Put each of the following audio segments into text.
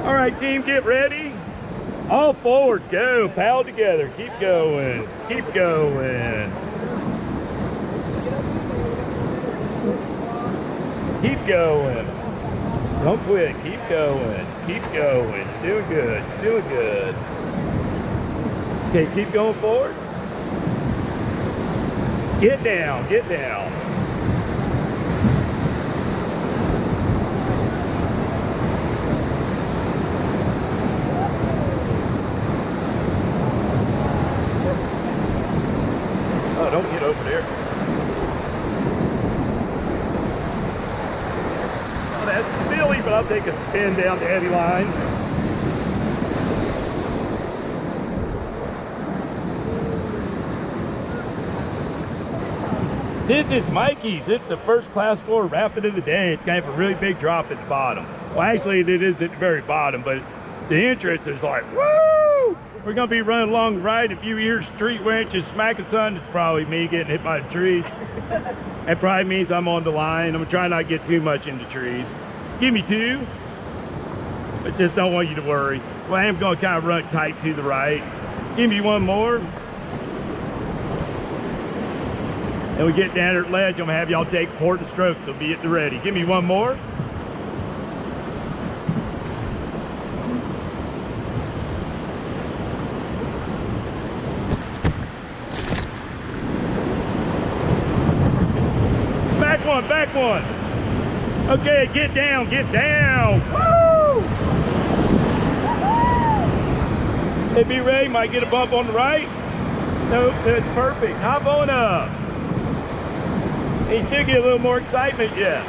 All right, team, get ready. All forward, go, paddle together, keep going, keep going. Keep going. Don't quit, keep going, keep going. Doing good, doing good. Okay, keep going forward. Get down, get down. Oh, don't get over there. Oh, that's silly, but I'll take a spin down the eddy line. This is Mikey's. It's the first class 4 rapid of the day. It's gonna have a really big drop at the bottom. Well, actually, it is at the very bottom, but the entrance is like, woo! We're gonna be running along the right. If you hear street winches smacking something, it's probably me getting hit by the trees. That probably means I'm on the line. I'm gonna try not to get too much into trees. Give me 2, but just don't want you to worry. Well, I am gonna kind of run tight to the right. Give me 1 more. And we get down at ledge, I'm gonna have y'all take port and stroke, so be at the ready. Give me 1 more. Back one. Okay, get down, get down. Woo! Hey, be ready, might get a bump on the right. Nope, that's perfect. Hop on up. You still get a little more excitement yet.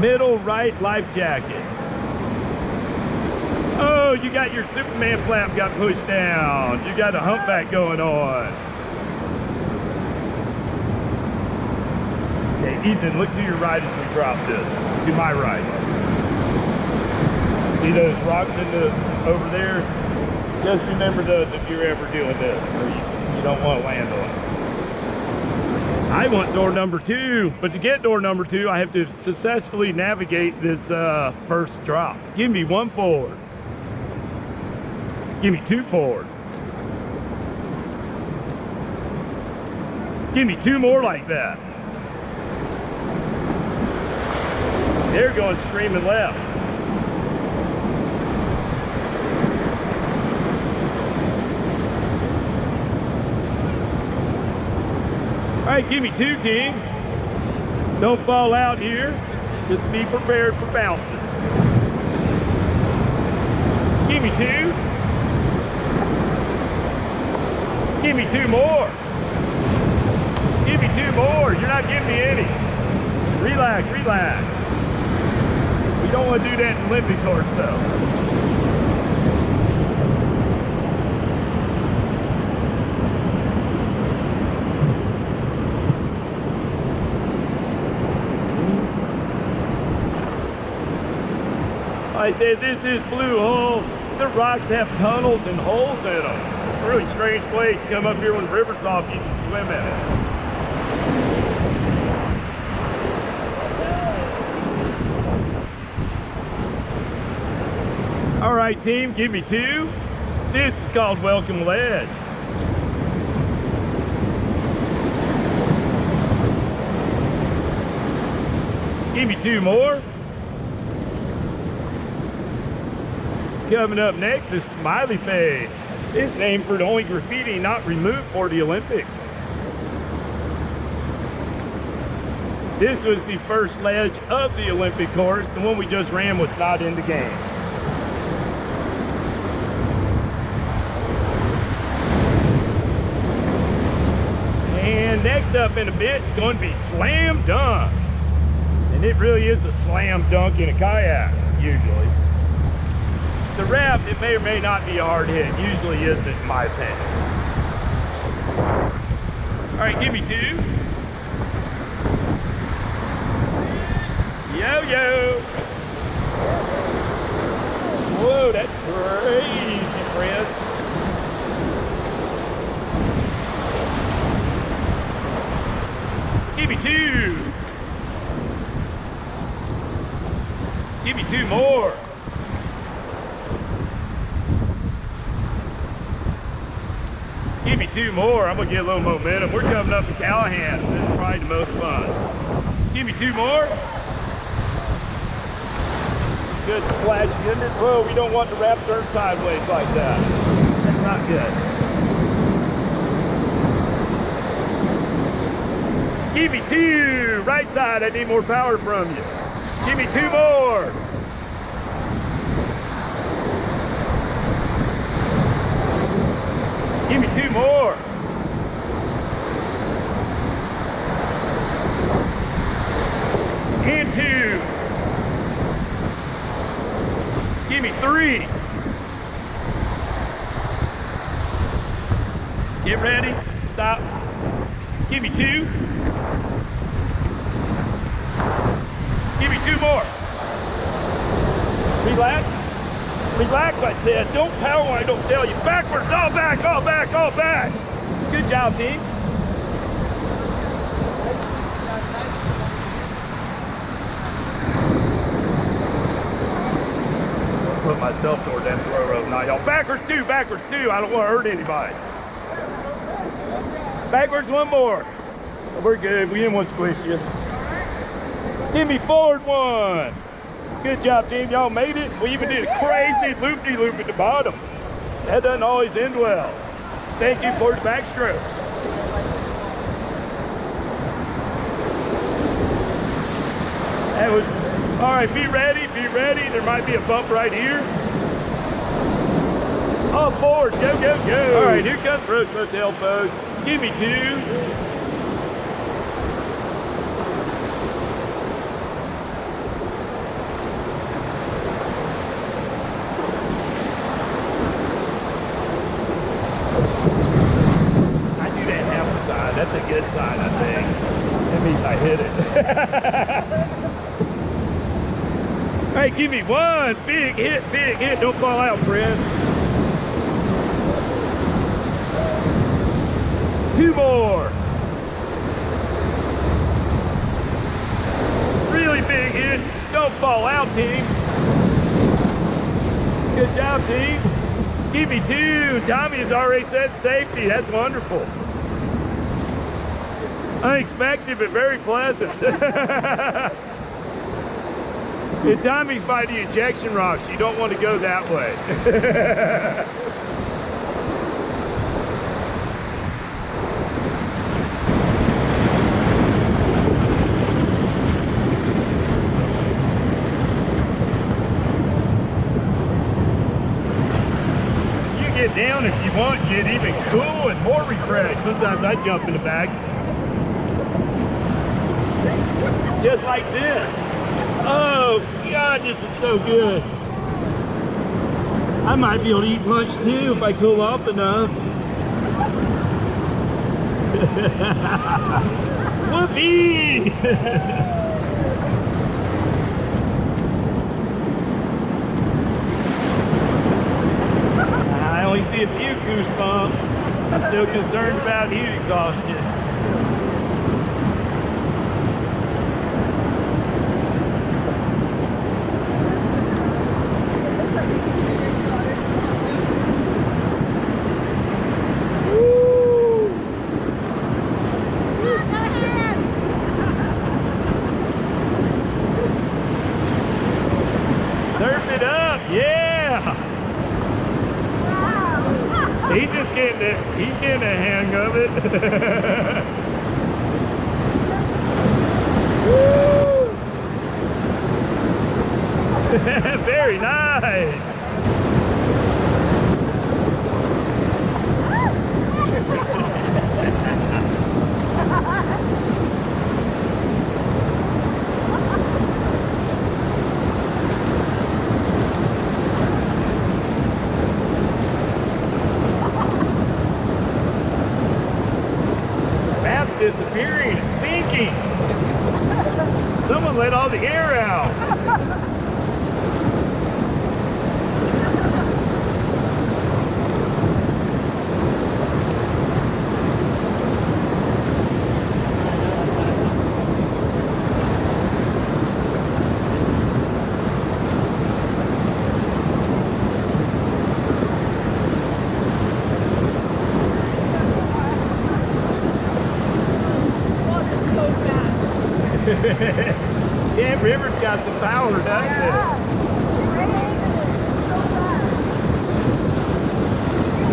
Middle right life jacket. Oh, you got your Superman flap got pushed down. You got a humpback going on. Okay, Ethan, look to your right as we drop this. To my right. See those rocks over there? Just remember those if you're ever doing this. So you don't want to land on it. I want door number 2, but to get door number 2, I have to successfully navigate this first drop. Give me 1 forward. Give me 2 forward. Give me 2 more like that. They're going streaming left. All right, give me 2, team. Don't fall out here. Just be prepared for bouncing. Give me 2. Give me 2 more. Give me 2 more. You're not giving me any. Relax, relax. We don't want to do that in Olympic course though. I said this is Blue Hole. The rocks have tunnels and holes in them. It's a really strange place. You come up here when the river's off, you can swim in it. All right, team, give me 2. This is called Welcome Ledge. Give me 2 more. Coming up next is Smiley Face. It's named for the only graffiti not removed for the Olympics. This was the first ledge of the Olympic course. The one we just ran was not in the game. And next up in a bit is going to be Slam Dunk. And it really is a slam dunk in a kayak, usually. The raft, it may or may not be a hard hit. Usually isn't, in my opinion. All right, give me 2. Yo-yo. Whoa, that's crazy, Chris. 2. Give me 2 more. Give me 2 more. I'm gonna get a little momentum. We're coming up to Callahan. This is probably the most fun. Give me 2 more. Good splash in it. Whoa, we don't want the wrap turn sideways like that. That's not good. Give me 2. Right side, I need more power from you. Give me 2 more. Give me 2 more. And 2. Give me 3. Get ready. Stop. Give me 2. Give me 2 more. Relax. Relax, I said. Don't power when I don't tell you. Backwards, all back, all back, all back. Good job, team. Put myself toward that throw rope now, y'all. Backwards 2, backwards 2. I don't want to hurt anybody. Backwards 1 more. We're good. We didn't want to squish you. Give me forward 1. Good job, team. Y'all made it. We even did a crazy loop-de-loop at the bottom. That doesn't always end well. Thank you for the backstrokes. That was, all right, be ready, be ready. There might be a bump right here. All forward, go, go, go. All right, here comes Roach Motel, folks. Give me 2. That's a good sign, I think. That means I hit it. All right, give me 1 big hit, big hit. Don't fall out, friend. 2 more. Really big hit. Don't fall out, team. Good job, team. Give me 2. Tommy has already said safety. That's wonderful. Unexpected, but very pleasant. And Tommy's by the ejection rocks. You don't want to go that way. You get down if you want, get even cool and more refreshed. Sometimes I jump in the back. Just like this. Oh God, this is so good. I might be able to eat lunch too if I cool off enough. Whoopee! I only see a few goosebumps. I'm still concerned about heat exhaustion. He's getting a hang of it. Very nice. Disappearing, it's sinking. Someone let all the air out. Yeah, River's got some power, doesn't it?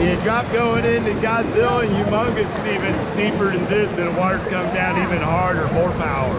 Yeah, drop going into Godzilla and Humongous is even deeper than this, and the water's come down even harder, more power.